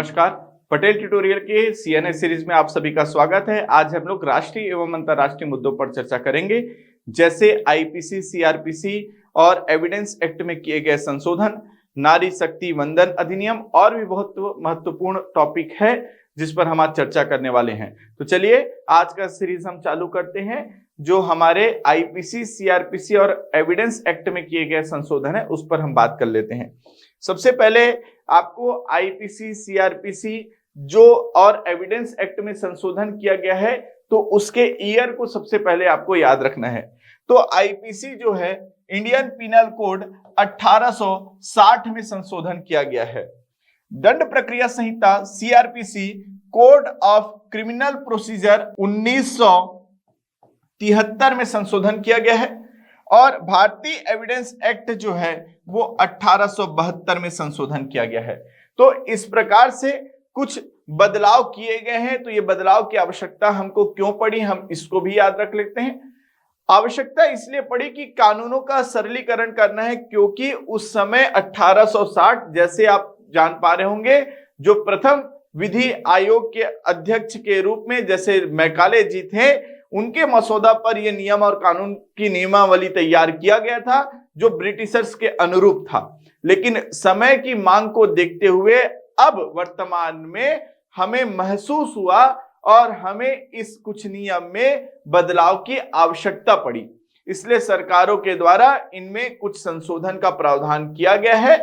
नमस्कार। पटेल ट्यूटोरियल के CNA series में आप सभी का स्वागत है। आज हम लोग राष्ट्रीय एवं अंतर्राष्ट्रीय मुद्दों पर चर्चा करेंगे, जैसे आईपीसी, सीआरपीसी और एविडेंस एक्ट में किए गए संशोधन, नारी शक्ति वंदन अधिनियम और भी बहुत महत्वपूर्ण टॉपिक है जिस पर हम आज चर्चा करने वाले हैं। तो चलिए आज का सीरीज हम चालू करते हैं। जो हमारे आईपीसी, सीआरपीसी और एविडेंस एक्ट में किए गए संशोधन है उस पर हम बात कर लेते हैं। सबसे पहले आपको आईपीसी, सीआरपीसी जो और एविडेंस एक्ट में संशोधन किया गया है तो उसके ईयर को सबसे पहले आपको याद रखना है। तो आईपीसी जो है, इंडियन पिनल कोड 1860 में संशोधन किया गया है। दंड प्रक्रिया संहिता CRPC, code of criminal procedure 1973 में संशोधन किया गया है। और भारतीय एविडेंस एक्ट जो है वो 1872 में संशोधन किया गया है। तो इस प्रकार से कुछ बदलाव किए गए हैं। तो ये बदलाव की आवश्यकता हमको क्यों पड़ी, हम इसको भी याद रख लेते हैं। आवश्यकता इसलिए पड़ी कि कानूनों का सरलीकरण करना है, क्योंकि उस समय 1860, जैसे आप जान पा रहे होंगे, जो प्रथम विधि आयोग के अध्यक्ष के रूप में जैसे मैकाले जी थे, उनके मसौदा पर यह नियम और कानून की नियमावली तैयार किया गया था जो ब्रिटिशर्स के अनुरूप था। लेकिन समय की मांग को देखते हुए अब वर्तमान में हमें महसूस हुआ और हमें इस कुछ नियम में बदलाव की आवश्यकता पड़ी। इसलिए सरकारों के द्वारा इनमें कुछ संशोधन का प्रावधान किया गया है।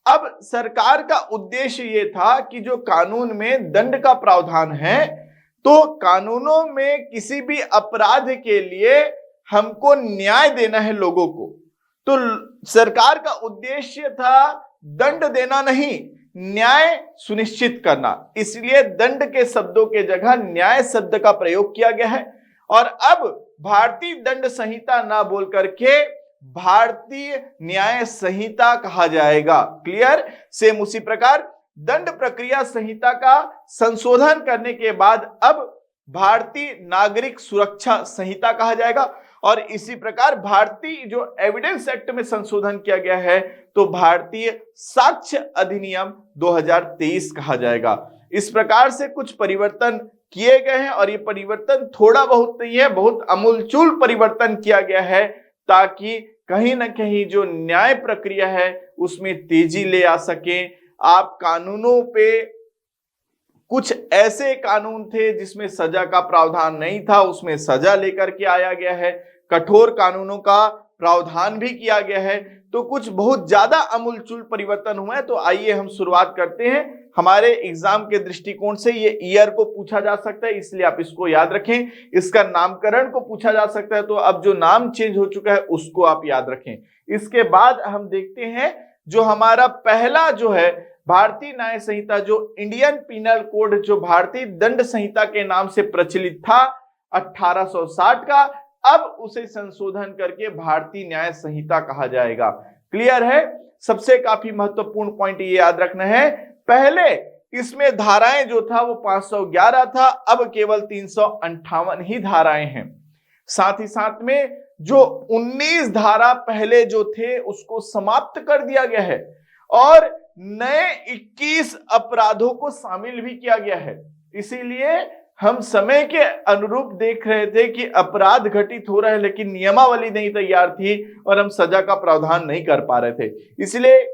अब सरकार का उद्देश्य ये था कि जो कानून में दंड का प्रावधान है, तो कानूनों में किसी भी अपराध के लिए हमको न्याय देना है लोगों को। तो सरकार का उद्देश्य था दंड देना नहीं, न्याय सुनिश्चित करना। इसलिए दंड के शब्दों के जगह न्याय शब्द का प्रयोग किया गया है। और अब भारतीय दंड संहिता ना बोल करके भारतीय न्याय संहिता कहा जाएगा। क्लियर? सेम उसी प्रकार दंड प्रक्रिया संहिता का संशोधन करने के बाद अब भारतीय नागरिक सुरक्षा संहिता कहा जाएगा। और इसी प्रकार भारतीय जो एविडेंस एक्ट में संशोधन किया गया है तो भारतीय साक्ष्य अधिनियम 2023 कहा जाएगा। इस प्रकार से कुछ परिवर्तन किए गए हैं और ये परिवर्तन थोड़ा बहुत नहीं है, बहुत अमूलचूल परिवर्तन किया गया है, ताकि कहीं ना कहीं जो न्याय प्रक्रिया है उसमें तेजी ले आ सके। आप कानूनों पे, कुछ ऐसे कानून थे जिसमें सजा का प्रावधान नहीं था, उसमें सजा लेकर के आया गया है। कठोर कानूनों का प्रावधान भी किया गया है। तो कुछ बहुत ज्यादा अमूलचूल परिवर्तन हुआ है। तो आइए हम शुरुआत करते हैं। हमारे एग्जाम के दृष्टिकोण से ये ईयर को पूछा जा सकता है, इसलिए आप इसको याद रखें। इसका नामकरण को पूछा जा सकता है, तो अब जो नाम चेंज हो चुका है उसको आप याद रखें। इसके बाद हम देखते हैं जो हमारा पहला जो है भारतीय न्याय संहिता, जो इंडियन पिनल कोड, जो भारतीय दंड संहिता के नाम से प्रचलित था 1860 का, अब उसे संशोधन करके भारतीय न्याय संहिता कहा जाएगा। क्लियर है? सबसे काफी महत्वपूर्ण पॉइंट ये याद रखना है, पहले इसमें धाराएं जो था वो 511 था, अब केवल 358 ही धाराएं हैं। साथ ही साथ में जो 19 धारा पहले जो थे उसको समाप्त कर दिया गया है और नए 21 अपराधों को शामिल भी किया गया है। इसीलिए हम समय के अनुरूप देख रहे थे कि अपराध घटित हो रहा है, लेकिन नियमावली नहीं तैयार थी और हम सजा का प्रावधान नहीं कर पा रहे थे। इसलिए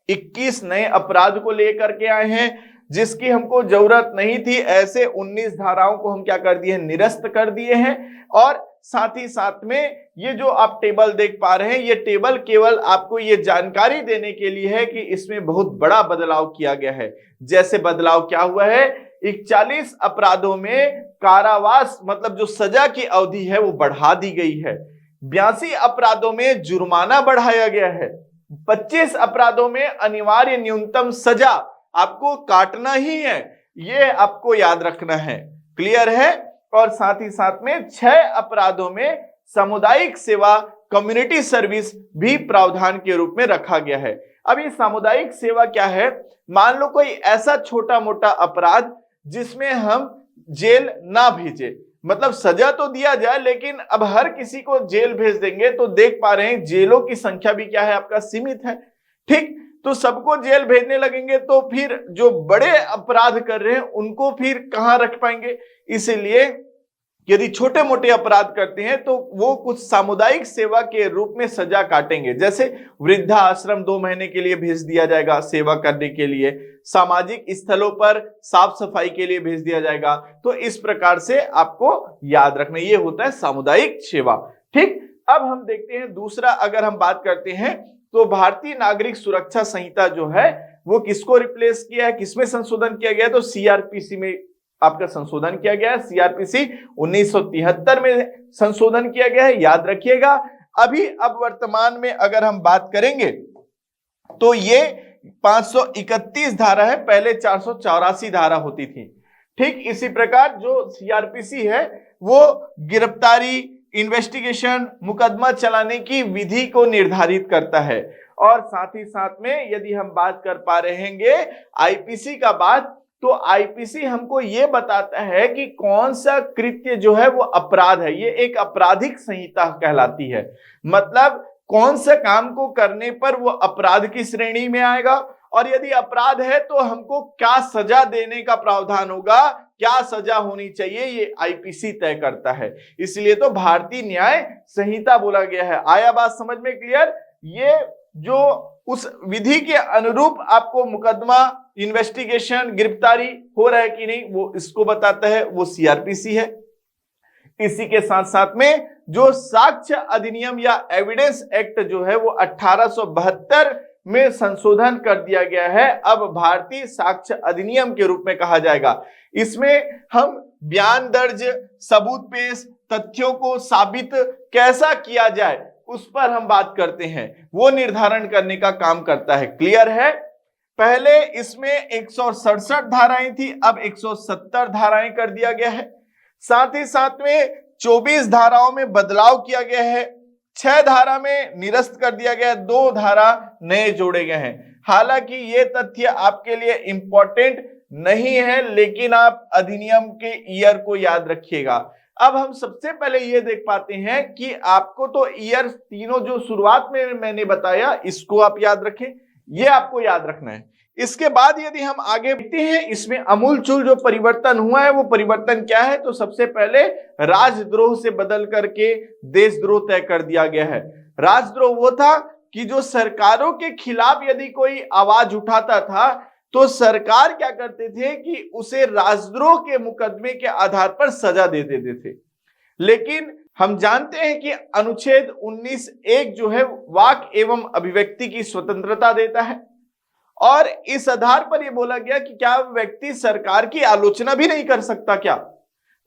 21 नए अपराध को लेकर के आए हैं जिसकी हमको जरूरत नहीं थी। ऐसे 19 धाराओं को हम क्या कर दिए हैं, निरस्त कर दिए हैं। और साथ ही साथ में ये जो आप टेबल देख पा रहे हैं, ये टेबल केवल आपको ये जानकारी देने के लिए है कि इसमें बहुत बड़ा बदलाव किया गया है। जैसे बदलाव क्या हुआ है, 41 अपराधों में कारावास मतलब जो सजा की अवधि है वो बढ़ा दी गई है। 82 अपराधों में जुर्माना बढ़ाया गया है। 25 अपराधों में अनिवार्य न्यूनतम सजा आपको काटना ही है, ये आपको याद रखना है। क्लियर है? और साथ ही साथ में 6 अपराधों में सामुदायिक सेवा, कम्युनिटी सर्विस भी प्रावधान के रूप में रखा गया है। अब ये सामुदायिक सेवा क्या है, मान लो कोई ऐसा छोटा मोटा अपराध जिसमें हम जेल ना भेजे, मतलब सजा तो दिया जाए लेकिन अब हर किसी को जेल भेज देंगे तो देख पा रहे हैं जेलों की संख्या भी क्या है, आपका सीमित है। ठीक, तो सबको जेल भेजने लगेंगे तो फिर जो बड़े अपराध कर रहे हैं उनको फिर कहां रख पाएंगे। इसीलिए यदि छोटे मोटे अपराध करते हैं तो वो कुछ सामुदायिक सेवा के रूप में सजा काटेंगे, जैसे वृद्धा आश्रम 2 महीने के लिए भेज दिया जाएगा सेवा करने के लिए, सामाजिक स्थलों पर साफ सफाई के लिए भेज दिया जाएगा। तो इस प्रकार से आपको याद रखना, ये होता है सामुदायिक सेवा। ठीक, अब हम देखते हैं दूसरा, अगर हम बात करते हैं तो भारतीय नागरिक सुरक्षा संहिता जो है वो किसको रिप्लेस किया है, किसमें संशोधन किया गया है, तो सीआरपीसी में आपका संशोधन किया गया है। सीआरपीसी 1973 में संशोधन किया गया है, याद रखिएगा। अभी अब वर्तमान में अगर हम बात करेंगे तो ये 531 धारा है, पहले 484 धारा होती थी। ठीक इसी प्रकार जो सीआरपीसी है वो गिरफ्तारी, इन्वेस्टिगेशन, मुकदमा चलाने की विधि को निर्धारित करता है। और साथ ही साथ में यदि हम बात कर पा रहेंगे आईपीसी का बात, तो आईपीसी हमको ये बताता है कि कौन सा कृत्य जो है वो अपराध है, ये एक आपराधिक संहिता कहलाती है। मतलब कौन से काम को करने पर वो अपराध की श्रेणी में आएगा, और यदि अपराध है तो हमको क्या सजा देने का प्रावधान होगा, क्या सजा होनी चाहिए, ये आईपीसी तय करता है। इसलिए तो भारतीय न्याय संहिता बोला गया है। आया बात समझ में क्लियर? ये जो उस विधि के अनुरूप आपको मुकदमा, इन्वेस्टिगेशन, गिरफ्तारी हो रहा है कि नहीं वो इसको बताता है, वो सीआरपीसी है। इसी के साथ साथ में जो साक्ष्य अधिनियम या एविडेंस एक्ट जो है वो 1872 में संशोधन कर दिया गया है, अब भारतीय साक्ष्य अधिनियम के रूप में कहा जाएगा। इसमें हम बयान दर्ज, सबूत पेश, तथ्यों को साबित कैसा किया जाए उस पर हम बात करते हैं, वो निर्धारण करने का काम करता है। क्लियर है? पहले इसमें 167 धाराएं थी, अब 170 धाराएं कर दिया गया है। साथ ही साथ में 24 धाराओं में बदलाव किया गया है, 6 धारा में निरस्त कर दिया गया है, 2 धारा नए जोड़े गए हैं। हालांकि ये तथ्य आपके लिए इंपॉर्टेंट नहीं है, लेकिन आप अधिनियम के ईयर को याद रखिएगा। अब हम सबसे पहले ये देख पाते हैं कि आपको तो ईयर तीनों जो शुरुआत में मैंने बताया इसको आप याद रखें, ये आपको याद रखना है। इसके बाद यदि हम आगे बढ़ते हैं, इसमें अमूलचूल जो परिवर्तन हुआ है वो परिवर्तन क्या है, तो सबसे पहले राजद्रोह से बदल करके देशद्रोह तय कर दिया गया है। राजद्रोह वो था कि जो सरकारों के खिलाफ यदि कोई आवाज उठाता था तो सरकार क्या करते थे कि उसे राजद्रोह के मुकदमे के आधार पर सजा दे देते थे। लेकिन हम जानते हैं कि अनुच्छेद 19(1) जो है वाक एवं अभिव्यक्ति की स्वतंत्रता देता है, और इस आधार पर यह बोला गया कि क्या व्यक्ति सरकार की आलोचना भी नहीं कर सकता क्या।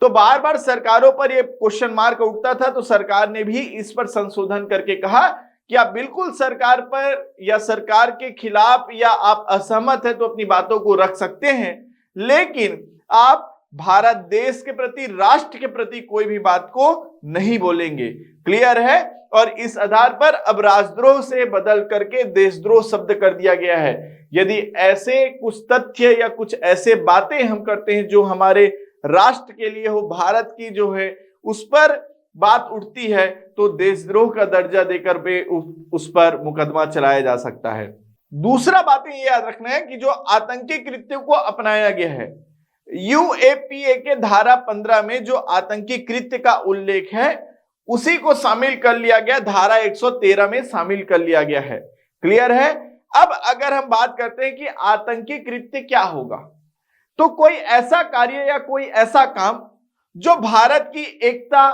तो बार बार सरकारों पर यह क्वेश्चन मार्क उठता था, तो सरकार ने भी इस पर संशोधन करके कहा कि आप बिल्कुल सरकार पर या सरकार के खिलाफ या आप असहमत है तो अपनी बातों को रख सकते हैं, लेकिन आप भारत देश के प्रति, राष्ट्र के प्रति कोई भी बात को नहीं बोलेंगे। क्लियर है? और इस आधार पर अब राजद्रोह से बदल करके देशद्रोह शब्द कर दिया गया है। यदि ऐसे कुछ तथ्य या कुछ ऐसे बातें हम करते हैं जो हमारे राष्ट्र के लिए हो, भारत की जो है उस पर बात उठती है, तो देशद्रोह का दर्जा देकर भी उस पर मुकदमा चलाया जा सकता है। दूसरा बात ये याद रखना है कि जो आतंकी कृत्यों को अपनाया गया है, यूएपीए के धारा 15 में जो आतंकी कृत्य का उल्लेख है उसी को शामिल कर लिया गया, धारा 113 में शामिल कर लिया गया है। क्लियर है? अब अगर हम बात करते हैं कि आतंकी कृत्य क्या होगा, तो कोई ऐसा कार्य या कोई ऐसा काम जो भारत की एकता,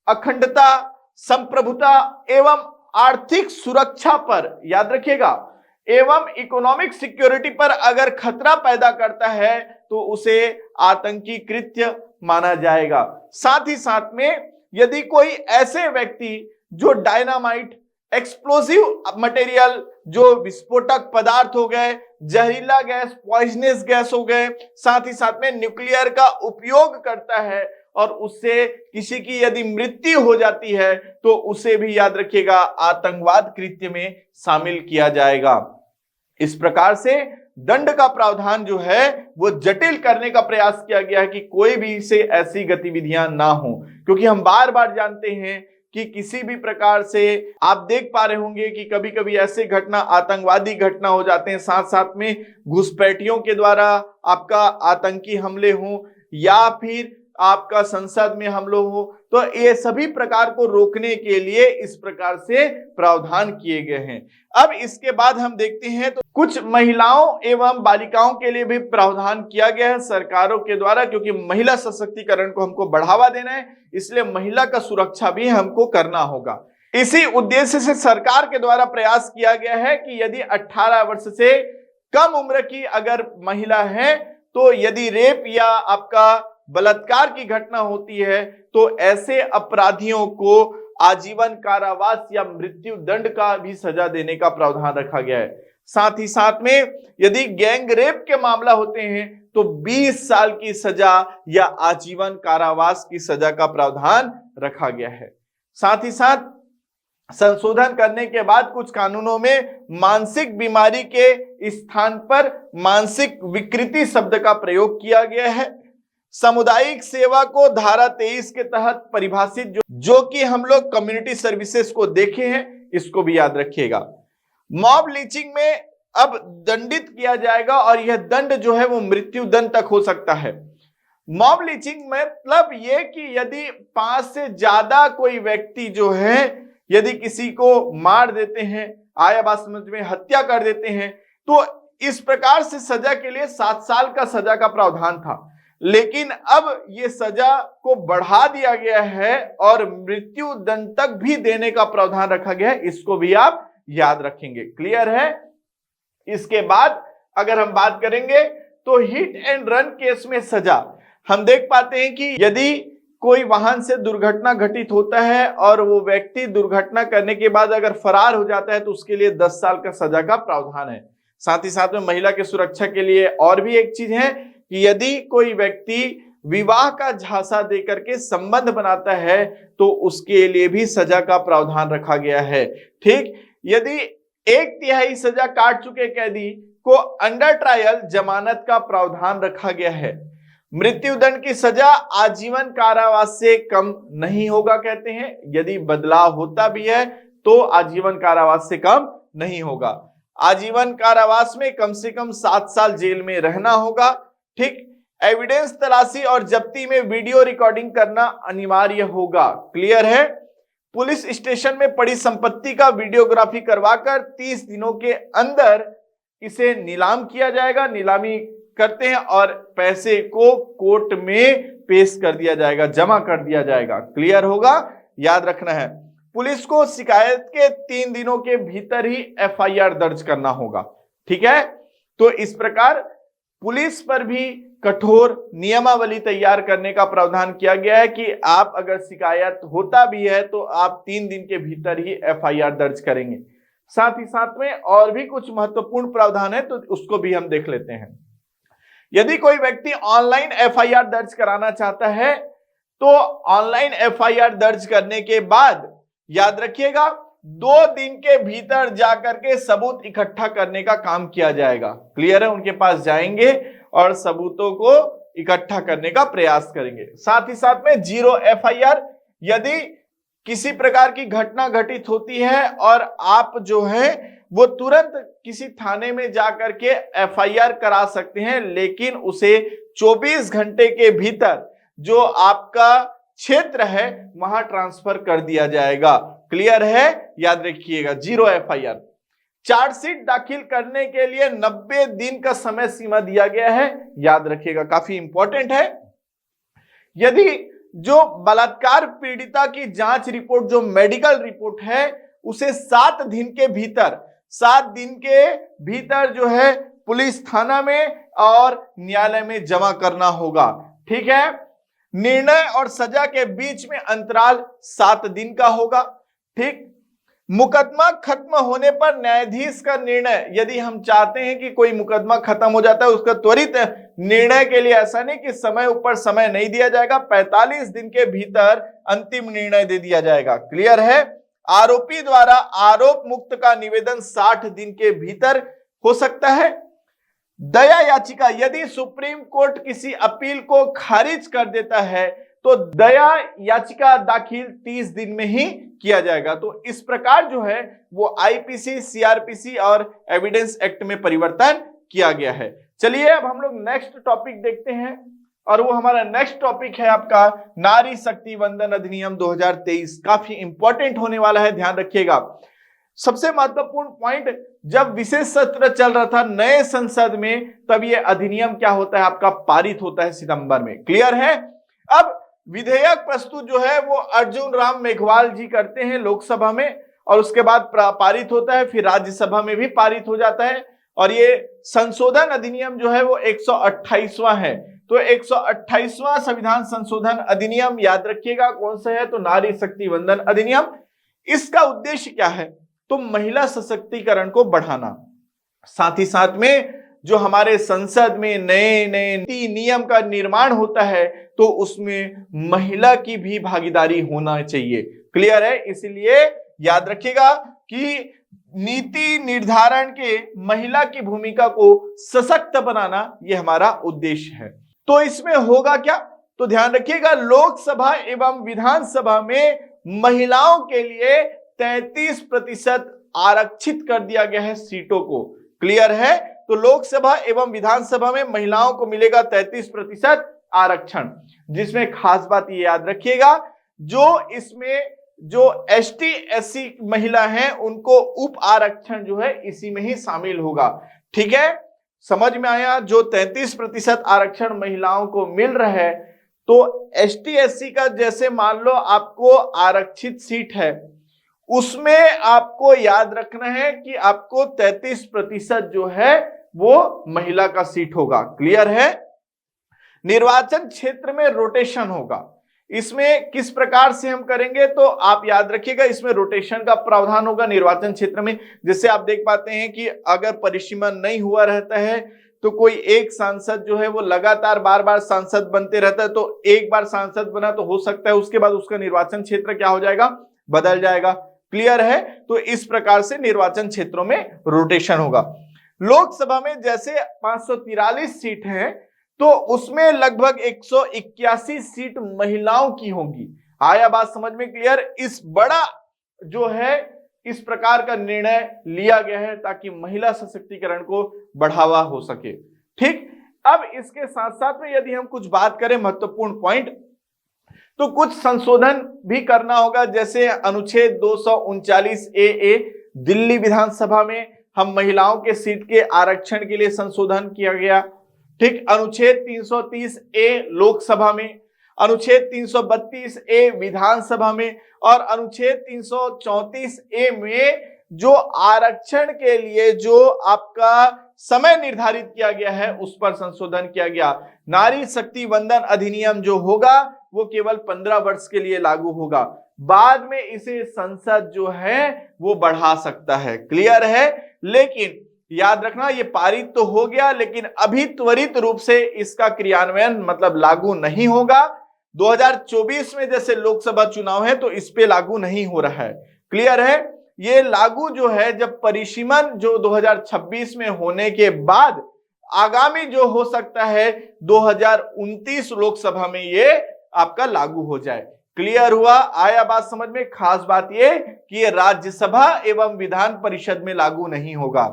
अखंडता, संप्रभुता एवं आर्थिक सुरक्षा पर, याद रखिएगा, एवं इकोनॉमिक सिक्योरिटी पर अगर खतरा पैदा करता है तो उसे आतंकी कृत्य माना जाएगा। साथ ही साथ में यदि कोई ऐसे व्यक्ति जो डायनामाइट, एक्सप्लोसिव मटेरियल, जो विस्फोटक पदार्थ हो गए, जहरीला गैस, पॉइजनस गैस हो गए, साथ ही साथ में न्यूक्लियर का उपयोग करता है और उससे किसी की यदि मृत्यु हो जाती है तो उसे भी याद रखिएगा आतंकवाद कृत्य में शामिल किया जाएगा। इस प्रकार से दंड का प्रावधान जो है वो जटिल करने का प्रयास किया गया है कि कोई भी से ऐसी गतिविधियां ना हो, क्योंकि हम बार बार जानते हैं कि किसी भी प्रकार से आप देख पा रहे होंगे कि कभी कभी ऐसे घटना, आतंकवादी घटना हो जाते हैं, साथ साथ में घुसपैठियों के द्वारा आपका आतंकी हमले हो या फिर आपका संसद में हमले हो, तो ये सभी प्रकार को रोकने के लिए इस प्रकार से प्रावधान किए गए हैं। अब इसके बाद हम देखते हैं तो कुछ महिलाओं एवं बालिकाओं के लिए भी प्रावधान किया गया है सरकारों के द्वारा, क्योंकि महिला सशक्तिकरण को हमको बढ़ावा देना है, इसलिए महिला का सुरक्षा भी हमको करना होगा। इसी उद्देश्य से सरकार के द्वारा प्रयास किया गया है कि यदि 18 वर्ष से कम उम्र की अगर महिला है, तो यदि रेप या आपका बलात्कार की घटना होती है तो ऐसे अपराधियों को आजीवन कारावास या मृत्यु दंड का भी सजा देने का प्रावधान रखा गया है। साथ ही साथ में यदि गैंग रेप के मामला होते हैं तो 20 साल की सजा या आजीवन कारावास की सजा का प्रावधान रखा गया है। साथ ही साथ संशोधन करने के बाद कुछ कानूनों में मानसिक बीमारी के स्थान पर मानसिक विकृति शब्द का प्रयोग किया गया है। सामुदायिक सेवा को धारा 23 के तहत परिभाषित जो कि हम लोग कम्युनिटी सर्विसेज को देखे हैं, इसको भी याद रखिएगा। मॉब लिंचिंग में अब दंडित किया जाएगा और यह दंड जो है वो मृत्यु दंड तक हो सकता है। मॉब लिंचिंग मतलब ये कि यदि 5 से ज्यादा कोई व्यक्ति जो है यदि किसी को मार देते हैं, आया बात समझ में, हत्या कर देते हैं, तो इस प्रकार से सजा के लिए 7 साल का सजा का प्रावधान था, लेकिन अब ये सजा को बढ़ा दिया गया है और मृत्यु दंड तक भी देने का प्रावधान रखा गया है। इसको भी आप याद रखेंगे। क्लियर है? इसके बाद अगर हम बात करेंगे तो हिट एंड रन केस में सजा हम देख पाते हैं कि यदि कोई वाहन से दुर्घटना घटित होता है और वो व्यक्ति दुर्घटना करने के बाद अगर फरार हो जाता है तो उसके लिए 10 साल का सजा का प्रावधान है। साथ ही साथ में महिला की सुरक्षा के लिए और भी एक चीज है कि यदि कोई व्यक्ति विवाह का झांसा देकर के संबंध बनाता है तो उसके लिए भी सजा का प्रावधान रखा गया है। ठीक, यदि 1/3 सजा काट चुके कैदी को अंडर ट्रायल जमानत का प्रावधान रखा गया है। मृत्यु दंड की सजा आजीवन कारावास से कम नहीं होगा कहते हैं, यदि बदलाव होता भी है तो आजीवन कारावास से कम नहीं होगा। आजीवन कारावास में कम से कम 7 साल जेल में रहना होगा। ठीक, एविडेंस तलाशी और जब्ती में वीडियो रिकॉर्डिंग करना अनिवार्य होगा। क्लियर है? पुलिस स्टेशन में पड़ी संपत्ति का वीडियोग्राफी करवाकर 30 दिनों के अंदर इसे नीलाम किया जाएगा। नीलामी करते हैं और पैसे को कोर्ट में पेश कर दिया जाएगा, जमा कर दिया जाएगा। क्लियर होगा? याद रखना है। पुलिस को शिकायत के 3 दिनों के भीतर ही एफआईआर दर्ज करना होगा। ठीक है, तो इस प्रकार पुलिस पर भी कठोर नियमावली तैयार करने का प्रावधान किया गया है कि आप अगर शिकायत होता भी है तो आप 3 दिन के भीतर ही एफआईआर दर्ज करेंगे। साथ ही साथ में और भी कुछ महत्वपूर्ण प्रावधान है तो उसको भी हम देख लेते हैं। यदि कोई व्यक्ति ऑनलाइन एफआईआर दर्ज कराना चाहता है तो ऑनलाइन एफआईआर दर्ज करने के बाद याद रखिएगा 2 दिन के भीतर जाकर के सबूत इकट्ठा करने का काम किया जाएगा। क्लियर है? उनके पास जाएंगे और सबूतों को इकट्ठा करने का प्रयास करेंगे। साथ ही साथ में 0 एफआईआर, यदि किसी प्रकार की घटना घटित होती है और आप जो है वो तुरंत किसी थाने में जाकर के एफआईआर करा सकते हैं, लेकिन उसे 24 घंटे के भीतर जो आपका क्षेत्र है वहां ट्रांसफर कर दिया जाएगा। क्लियर है? याद रखिएगा 0 एफआईआर। चार्जशीट दाखिल करने के लिए 90 दिन का समय सीमा दिया गया है। याद रखिएगा, काफी इंपॉर्टेंट है। यदि जो बलात्कार पीड़िता की जांच रिपोर्ट, जो मेडिकल रिपोर्ट है, उसे 7 दिन के भीतर जो है पुलिस थाना में और न्यायालय में जमा करना होगा। ठीक है, निर्णय और सजा के बीच में अंतराल 7 दिन का होगा। ठीक, मुकदमा खत्म होने पर न्यायाधीश का निर्णय, यदि हम चाहते हैं कि कोई मुकदमा खत्म हो जाता है उसका त्वरित निर्णय के लिए ऐसा नहीं कि समय ऊपर समय नहीं दिया जाएगा, 45 दिन के भीतर अंतिम निर्णय दे दिया जाएगा। क्लियर है? आरोपी द्वारा आरोप मुक्त का निवेदन 60 दिन के भीतर हो सकता है। दया याचिका, यदि सुप्रीम कोर्ट किसी अपील को खारिज कर देता है तो दया याचिका दाखिल 30 दिन में ही किया जाएगा। तो इस प्रकार जो है वो आईपीसी, सीआरपीसी और एविडेंस एक्ट में परिवर्तन किया गया है। चलिए अब हम लोग नेक्स्ट टॉपिक देखते हैं, और वो हमारा नेक्स्ट टॉपिक है आपका नारी शक्ति वंदन अधिनियम 2023। काफी इंपॉर्टेंट होने वाला है, ध्यान रखिएगा। सबसे महत्वपूर्ण पॉइंट, जब विशेष सत्र चल रहा था नए संसद में, तब ये अधिनियम क्या होता है आपका पारित होता है सितंबर में। क्लियर है। अब विधेयक प्रस्तुत जो है वो अर्जुन राम मेघवाल जी करते हैं लोकसभा में, और उसके बाद पारित होता है, फिर राज्यसभा में भी पारित हो जाता है। और ये संशोधन अधिनियम जो है वो 128वां है। तो 128वां संविधान संशोधन अधिनियम याद रखिएगा कौन सा है, तो नारी शक्ति वंदन अधिनियम। इसका उद्देश्य क्या है, तो महिला सशक्तिकरण को बढ़ाना, साथ ही साथ में जो हमारे संसद में नए नए नीति नियम का निर्माण होता है तो उसमें महिला की भी भागीदारी होना चाहिए। क्लियर है। इसलिए याद रखिएगा कि नीति निर्धारण के महिला की भूमिका को सशक्त बनाना यह हमारा उद्देश्य है। तो इसमें होगा क्या, तो ध्यान रखिएगा लोकसभा एवं विधानसभा में महिलाओं के लिए 33% आरक्षित कर दिया गया है सीटों को। क्लियर है। तो लोकसभा एवं विधानसभा में महिलाओं को मिलेगा 33% आरक्षण, जिसमें खास बात ये याद रखिएगा इसमें जो एसटी एससी महिला हैं उनको उप आरक्षण जो है इसी में ही शामिल होगा। ठीक है, समझ में आया। जो 33% आरक्षण महिलाओं को मिल रहा है, तो एसटी एससी का जैसे मान लो आपको आरक्षित सीट है, उसमें आपको याद रखना है कि आपको 33% जो है वो महिला का सीट होगा। क्लियर है। निर्वाचन क्षेत्र में रोटेशन होगा। इसमें किस प्रकार से हम करेंगे, तो आप याद रखिएगा इसमें रोटेशन का प्रावधान होगा निर्वाचन क्षेत्र में। जैसे आप देख पाते हैं कि अगर परिसीमन नहीं हुआ रहता है तो कोई एक सांसद जो है वो लगातार बार बार सांसद बनते रहता है, तो एक बार सांसद बना तो हो सकता है उसके बाद उसका निर्वाचन क्षेत्र क्या हो जाएगा, बदल जाएगा। क्लियर है। तो इस प्रकार से निर्वाचन क्षेत्रों में रोटेशन होगा। लोकसभा में जैसे 543 सीट है, तो उसमें लगभग 181 सीट महिलाओं की होंगी। आया बात समझ में। क्लियर। इस बड़ा जो है इस प्रकार का निर्णय लिया गया है ताकि महिला सशक्तिकरण को बढ़ावा हो सके। ठीक। अब इसके साथ साथ में यदि हम कुछ बात करें महत्वपूर्ण पॉइंट, तो कुछ संशोधन भी करना होगा। जैसे अनुच्छेद 239 ए दिल्ली विधानसभा में हम महिलाओं के सीट के आरक्षण के लिए संशोधन किया गया। ठीक। अनुच्छेद 330 ए लोकसभा में, अनुच्छेद 332 ए विधानसभा में, और अनुच्छेद 334 ए में जो आरक्षण के लिए जो आपका समय निर्धारित किया गया है उस पर संशोधन किया गया। नारी शक्ति वंदन अधिनियम जो होगा वो केवल 15 वर्ष के लिए लागू होगा, बाद में इसे संसद जो है वो बढ़ा सकता है। क्लियर है। लेकिन याद रखना ये पारित तो हो गया, लेकिन अभी त्वरित रूप से इसका क्रियान्वयन मतलब लागू नहीं होगा। 2024 में जैसे लोकसभा चुनाव है तो इस पे लागू नहीं हो रहा है। क्लियर है। ये लागू जो है जब परिसीमन जो 2026 में होने के बाद आगामी जो हो सकता है 2029 लोकसभा में ये आपका लागू हो जाए। क्लियर हुआ। आया बात समझ में। खास बात ये कि ये राज्यसभा एवं विधान परिषद में लागू नहीं होगा,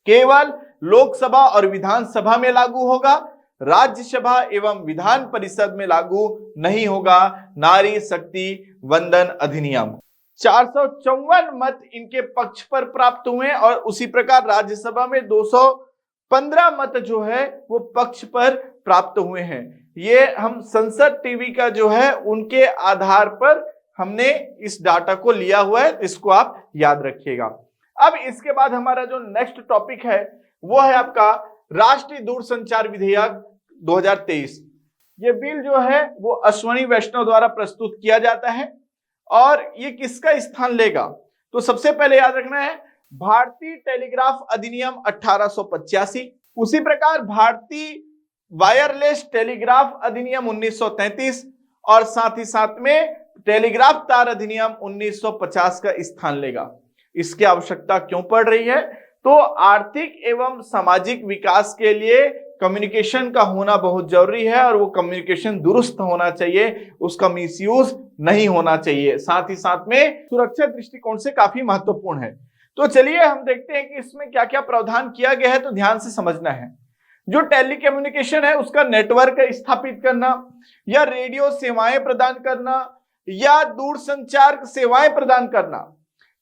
केवल लोकसभा और विधानसभा में लागू होगा, राज्यसभा एवं विधान परिषद में लागू नहीं होगा नारी शक्ति वंदन अधिनियम। 454 मत इनके पक्ष पर प्राप्त हुए और उसी प्रकार राज्यसभा में 215 मत जो है वो पक्ष पर प्राप्त हुए हैं। ये हम संसद टीवी का जो है उनके आधार पर हमने इस डाटा को लिया हुआ है, इसको आप याद रखिएगा। अब इसके बाद हमारा जो नेक्स्ट टॉपिक है वो है आपका राष्ट्रीय दूरसंचार विधेयक 2023। ये बिल जो है वो अश्विनी वैष्णव द्वारा प्रस्तुत किया जाता है और ये किसका स्थान लेगा, तो सबसे पहले याद रखना है भारतीय टेलीग्राफ अधिनियम 1885, उसी प्रकार भारतीय वायरलेस टेलीग्राफ अधिनियम 1933 और साथ ही साथ में टेलीग्राफ तार अधिनियम 1950 का स्थान लेगा। इसकी आवश्यकता क्यों पड़ रही है, तो आर्थिक एवं सामाजिक विकास के लिए कम्युनिकेशन का होना बहुत जरूरी है और वो कम्युनिकेशन दुरुस्त होना चाहिए, उसका मिसयूज नहीं होना चाहिए। साथ ही साथ में सुरक्षा दृष्टिकोण से काफी महत्वपूर्ण है। तो चलिए हम देखते हैं कि इसमें क्या क्या प्रावधान किया गया है, तो ध्यान से समझना है। जो टेलीकम्युनिकेशन है उसका नेटवर्क स्थापित करना या रेडियो सेवाएं प्रदान करना या दूरसंचार सेवाएं प्रदान करना,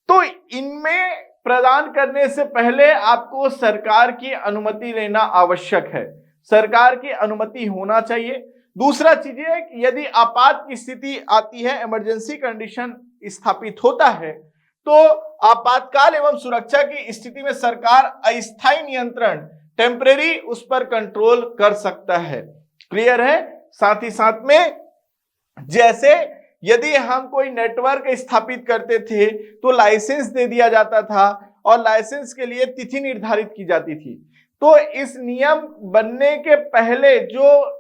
तो इनमें प्रदान करने से पहले आपको सरकार की अनुमति लेना आवश्यक है, सरकार की अनुमति होना चाहिए। दूसरा चीज है कि यदि आपात की स्थिति आती है, इमरजेंसी कंडीशन स्थापित होता है, तो आपातकाल एवं सुरक्षा की स्थिति में सरकार अस्थायी नियंत्रण, टेम्परेरी उस पर कंट्रोल कर सकता है। क्लियर है। साथ ही साथ में जैसे यदि हम कोई नेटवर्क स्थापित करते थे तो लाइसेंस दे दिया जाता था और लाइसेंस के लिए तिथि निर्धारित की जाती थी। तो इस नियम बनने के पहले जो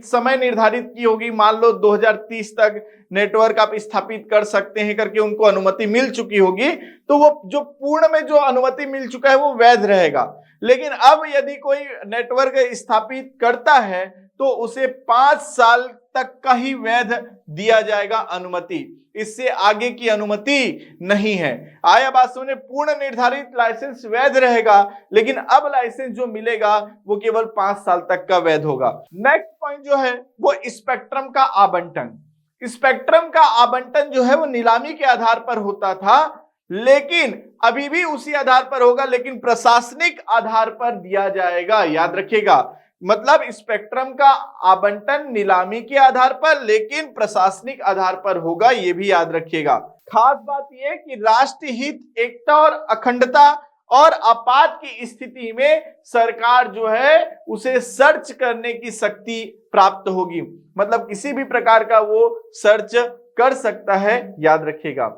समय निर्धारित की होगी, मान लो 2030 तक नेटवर्क आप स्थापित कर सकते हैं करके उनको अनुमति मिल चुकी होगी, तो वो जो पूर्ण में जो अनुमति मिल चुका है वो वैध रहेगा। लेकिन अब यदि कोई नेटवर्क स्थापित करता है तो उसे 5 साल तक का ही वैध दिया जाएगा अनुमति, इससे आगे की अनुमति नहीं है। आया बात समझ में। पूर्ण निर्धारित लाइसेंस वैध रहेगा, लेकिन अब लाइसेंस जो मिलेगा वो केवल 5 साल तक का वैध होगा। नेक्स्ट पॉइंट जो है वो स्पेक्ट्रम का आवंटन। स्पेक्ट्रम का आवंटन जो है वो नीलामी के आधार पर होता था, लेकिन अभी भी उसी आधार पर होगा, लेकिन प्रशासनिक आधार पर दिया जाएगा। याद रखिएगा, मतलब स्पेक्ट्रम का आवंटन नीलामी के आधार पर लेकिन प्रशासनिक आधार पर होगा, यह भी याद रखिएगा। खास बात यह कि राष्ट्र हित, एकता और अखंडता और आपात की स्थिति में सरकार जो है उसे सर्च करने की शक्ति प्राप्त होगी, मतलब किसी भी प्रकार का वो सर्च कर सकता है, याद रखिएगा।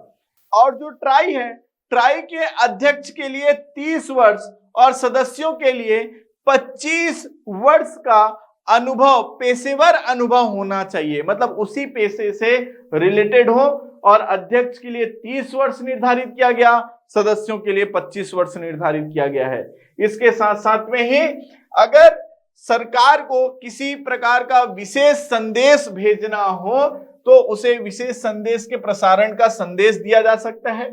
और जो ट्राई है, ट्राई के अध्यक्ष के लिए 30 वर्ष और सदस्यों के लिए 25 वर्ष का अनुभव, पेशेवर अनुभव होना चाहिए, मतलब उसी पेशे से रिलेटेड हो। और अध्यक्ष के लिए 30 वर्ष निर्धारित किया गया, सदस्यों के लिए 25 वर्ष निर्धारित किया गया है। इसके साथ साथ में ही अगर सरकार को किसी प्रकार का विशेष संदेश भेजना हो तो उसे विशेष संदेश के प्रसारण का संदेश दिया जा सकता है।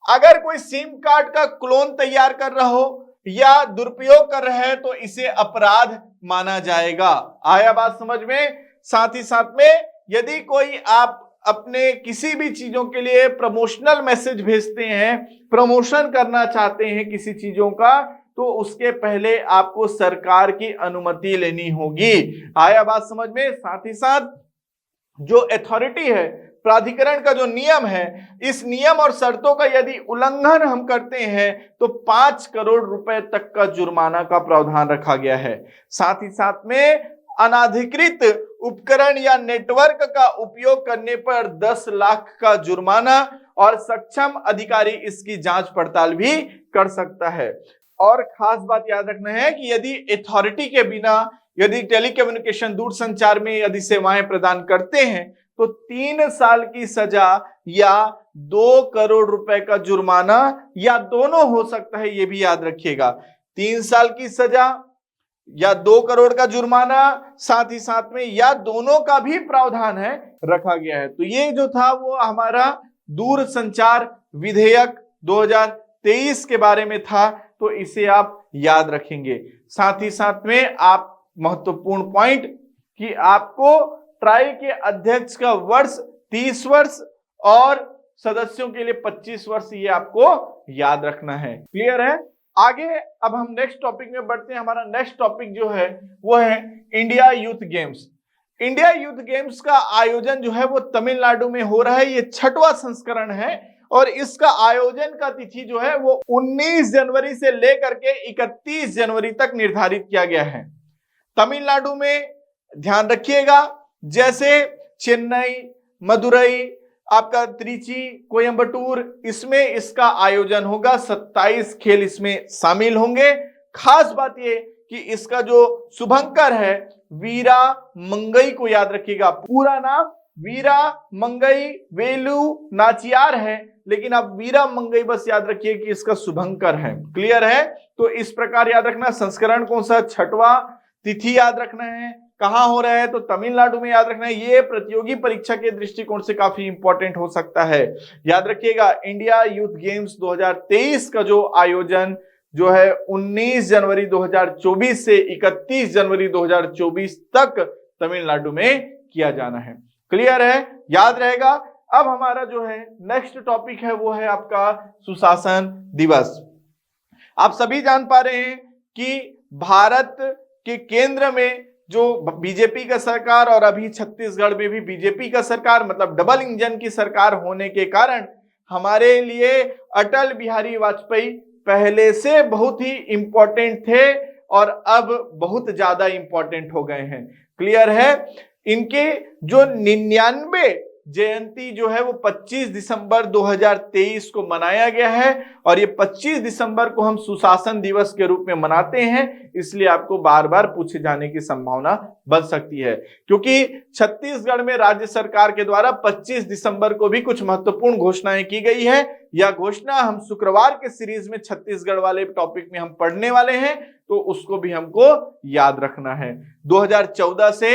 अगर कोई सिम कार्ड का क्लोन तैयार कर रहा हो या दुरुपयोग कर रहे हैं तो इसे अपराध माना जाएगा। आया बात समझ में। साथ ही साथ में यदि कोई आप अपने किसी भी चीजों के लिए प्रमोशनल मैसेज भेजते हैं, प्रमोशन करना चाहते हैं किसी चीजों का, तो उसके पहले आपको सरकार की अनुमति लेनी होगी। आया बात समझ में। साथ ही साथ जो अथॉरिटी है, प्राधिकरण का जो नियम है, इस नियम और शर्तों का यदि उल्लंघन हम करते हैं तो 5 करोड़ रुपए तक का जुर्माना का प्रावधान रखा गया है। साथ ही साथ में अनाधिकृत उपकरण या नेटवर्क का उपयोग करने पर 10 लाख का जुर्माना और सक्षम अधिकारी इसकी जांच पड़ताल भी कर सकता है। और खास बात याद रखना है कि यदि अथॉरिटी के बिना यदि टेलीकम्युनिकेशन दूरसंचार में यदि सेवाएं प्रदान करते हैं तो 3 साल की सजा या 2 करोड़ रुपए का जुर्माना या दोनों हो सकता है, यह भी याद रखिएगा। 3 साल की सजा या 2 करोड़ का जुर्माना, साथ ही साथ में या दोनों का भी प्रावधान है रखा गया है। तो ये जो था वो हमारा दूरसंचार विधेयक 2023 के बारे में था, तो इसे आप याद रखेंगे। साथ ही साथ में आप महत्वपूर्ण पॉइंट कि आपको ट्राई के अध्यक्ष का वर्ष 30 वर्ष और सदस्यों के लिए 25 वर्ष, ये आपको याद रखना है। क्लियर है। आगे अब हम नेक्स्ट टॉपिक में बढ़ते हैं। हमारा नेक्स्ट टॉपिक जो है वो है India youth games. India youth games का आयोजन जो है वो तमिलनाडु में हो रहा है। ये 6वां संस्करण है और इसका आयोजन का तिथि जो है वो 19 जनवरी से लेकर के 31 जनवरी तक निर्धारित किया गया है। तमिलनाडु में ध्यान रखिएगा, जैसे चेन्नई, मदुरई, आपका त्रिची, कोयंबटूर, इसमें इसका आयोजन होगा। 27 खेल इसमें शामिल होंगे। खास बात यह कि इसका जो शुभंकर है वीरा मंगई को याद रखिएगा। पूरा नाम वीरा मंगई वेलु नाचियार है, लेकिन आप वीरा मंगई बस याद रखिए कि इसका शुभंकर है। क्लियर है? तो इस प्रकार याद रखना। संस्करण कौन सा? छठवां। तिथि याद रखना है। कहां हो रहा है? तो तमिलनाडु में याद रखना है। ये प्रतियोगी परीक्षा के दृष्टिकोण से काफी इंपॉर्टेंट हो सकता है। याद रखिएगा, इंडिया यूथ गेम्स 2023 का जो आयोजन जो है 19 जनवरी 2024 से 31 जनवरी 2024 तक तमिलनाडु में किया जाना है। क्लियर है? याद रहेगा। अब हमारा जो है नेक्स्ट टॉपिक है वो है आपका सुशासन दिवस। आप सभी जान पा रहे हैं कि भारत के केंद्र में जो बीजेपी का सरकार और अभी छत्तीसगढ़ में भी बीजेपी का सरकार, मतलब डबल इंजन की सरकार होने के कारण हमारे लिए अटल बिहारी वाजपेयी पहले से बहुत ही इंपॉर्टेंट थे और अब बहुत ज्यादा इंपॉर्टेंट हो गए हैं। क्लियर है? इनके जो 99 जयंती जो है वो 25 दिसंबर 2023 को मनाया गया है और ये 25 दिसंबर को हम सुशासन दिवस के रूप में मनाते हैं, इसलिए आपको बार बार पूछे जाने की संभावना बन सकती है, क्योंकि छत्तीसगढ़ में राज्य सरकार के द्वारा 25 दिसंबर को भी कुछ महत्वपूर्ण घोषणाएं की गई है। यह घोषणा हम शुक्रवार के सीरीज में छत्तीसगढ़ वाले टॉपिक में हम पढ़ने वाले हैं, तो उसको भी हमको याद रखना है। 2014 से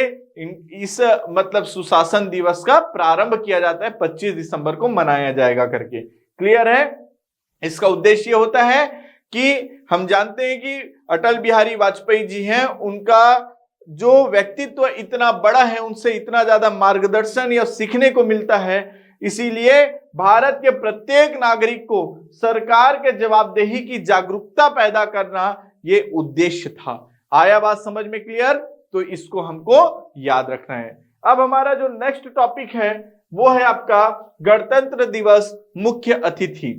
इस मतलब सुशासन दिवस का प्रारंभ किया जाता है, 25 दिसंबर को मनाया जाएगा करके। क्लियर है? इसका उद्देश्य होता है कि हम जानते हैं कि अटल बिहारी वाजपेयी जी हैं, उनका जो व्यक्तित्व इतना बड़ा है, उनसे इतना ज्यादा मार्गदर्शन या सीखने को मिलता है, इसीलिए भारत के प्रत्येक नागरिक को सरकार के जवाबदेही की जागरूकता पैदा करना ये उद्देश्य था। आया बात समझ में? क्लियर? तो इसको हमको याद रखना है। अब हमारा जो नेक्स्ट टॉपिक है वो है आपका गणतंत्र दिवस मुख्य अतिथि।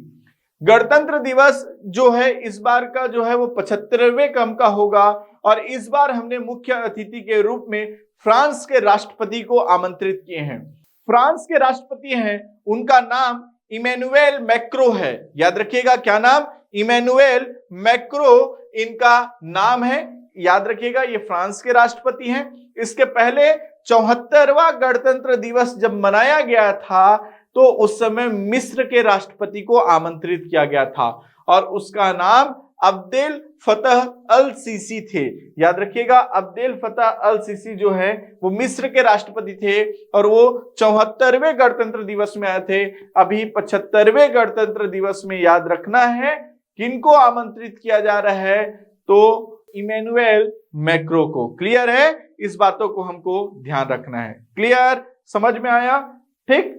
गणतंत्र दिवस जो है इस बार का जो है वो 75वें क्रम का होगा और इस बार हमने मुख्य अतिथि के रूप में फ्रांस के राष्ट्रपति को आमंत्रित किए हैं। फ्रांस के राष्ट्रपति हैं, उनका नाम इमैनुएल मैक्रो है। याद रखिएगा, क्या नाम? इमैनुएल मैक्रो इनका नाम है। याद रखिएगा, ये फ्रांस के राष्ट्रपति हैं। इसके पहले 74वां गणतंत्र दिवस जब मनाया गया था तो उस समय मिस्र के राष्ट्रपति को आमंत्रित किया गया था और उसका नाम अब्देल फतह अल सीसी थे। याद रखिएगा, अब्देल फतह अल सीसी जो है वो मिस्र के राष्ट्रपति थे और वो 74वें गणतंत्र दिवस में आए थे। अभी 75वें गणतंत्र दिवस में याद रखना है किनको आमंत्रित किया जा रहा है, तो इमैनुएल मैक्रो को। क्लियर है? इस बातों को हमको ध्यान रखना है। क्लियर? समझ में आया? ठीक।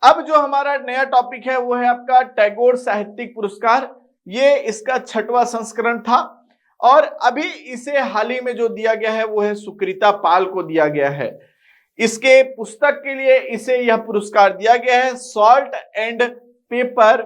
अब जो हमारा नया टॉपिक है वो है आपका टैगोर साहित्यिक पुरस्कार। ये इसका 6वां संस्करण था और अभी इसे हाल ही में जो दिया गया है वो है सुकृता पाल को दिया गया है। इसके पुस्तक के लिए इसे यह पुरस्कार दिया गया है। Salt and paper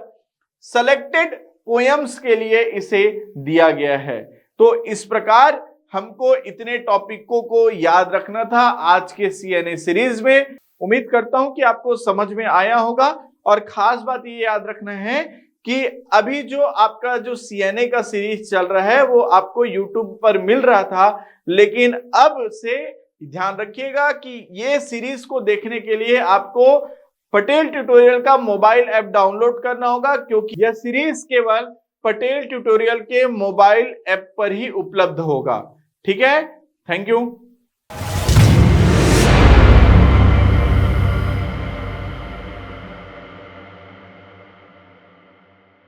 selected poems के लिए इसे दिया गया है। तो इस प्रकार हमको इतने टॉपिकों को याद रखना था आज के सीएनए सीरीज में। उम्मीद करता हूं कि आपको समझ में आया होगा और खास बात ये याद रखना है कि अभी जो आपका जो सीएनए का सीरीज चल रहा है वो आपको यूट्यूब पर मिल रहा था, लेकिन अब से ध्यान रखिएगा कि ये सीरीज को देखने के लिए आपको पटेल ट्यूटोरियल का मोबाइल ऐप डाउनलोड करना होगा, क्योंकि यह सीरीज केवल पटेल ट्यूटोरियल के मोबाइल ऐप पर ही उपलब्ध होगा। ठीक है? Thank you.